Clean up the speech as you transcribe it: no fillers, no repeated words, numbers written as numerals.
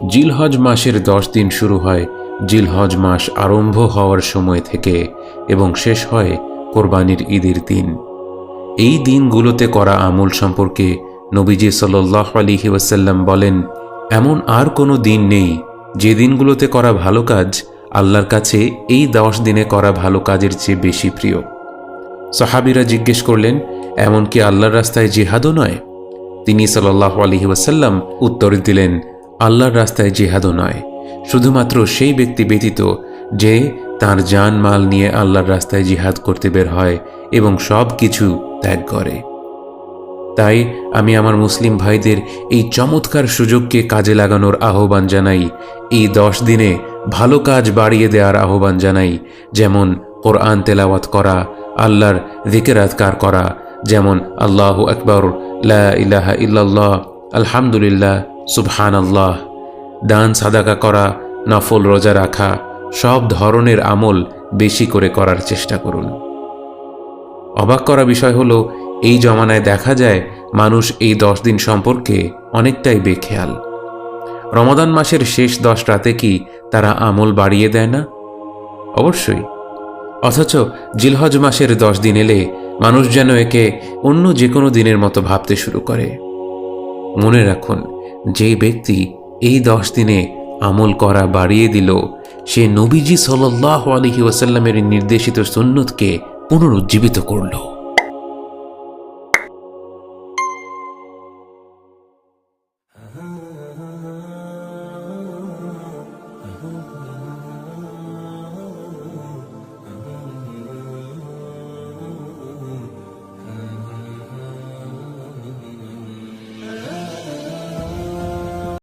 জিলহজ মাসের 10 দিন শুরু হয় জিলহজ মাস আরম্ভ হওয়ার সময় থেকে এবং শেষ হয় কোরবানির ঈদের দিন। এই দিনগুলোতে করা আমল সম্পর্কে নবীজি সাল্লাল্লাহু আলাইহি ওয়াসাল্লাম বলেন, এমন আর কোনো দিন নেই যে দিনগুলোতে করা ভালো কাজ আল্লাহর কাছে এই 10 দিনে করা ভালো কাজের চেয়ে বেশি প্রিয়। সাহাবীরা জিজ্ঞেস করলেন, এমন কি আল্লাহর রাস্তায় জিহাদও নয়? তিনি সাল্লাল্লাহু আলাইহি ওয়াসাল্লাম উত্তর দিলেন, আল্লাহর রাস্তায় জিহাদও নয়, শুধুমাত্র সেই ব্যক্তি ব্যতীত যে তার জান মাল নিয়ে আল্লাহর রাস্তায় জিহাদ করতে বের হয় এবং সব কিছু ত্যাগ করে। তাই আমি আমার মুসলিম ভাইদের এই চমৎকার সুযোগকে কাজে লাগানোর আহ্বান জানাই। এই 10 দিনে ভালো কাজ বাড়িয়ে দেওয়ার আহ্বান জানাই, যেমন কোরআন তেলাওয়াত করা, আল্লাহর যিকির আযকার করা, যেমন আল্লাহু আকবার, লা ইলাহা ইল্লাল্লাহ, আলহামদুলিল্লাহ, সুবহানাল্লাহ, দান সাদাকা করা, নফল রোজা রাখা, সব ধরনের আমল বেশি করে করার চেষ্টা করুন। অবাক করা বিষয় হলো, এই জমানায় দেখা যায় মানুষ এই 10 দিন সম্পর্কে অনেকটাই বেখেয়াল। রমাদান মাসের শেষ 10 রাতে কি তারা আমল বাড়িয়ে দেয় না? অবশ্যই। অথচ জিলহজ মাসের 10 দিন এলে মানুষ যেন একে অন্য যে কোনো দিনের মতো ভাবতে শুরু করে। মনে রাখুন, যে ব্যক্তি এই 10 দিনে আমল করা বাড়িয়ে দিল, সে নবীজি সাল্লাল্লাহু আলাইহি ওয়াসাল্লামের নির্দেশিত সুন্নতকে পুনরুজ্জীবিত করল।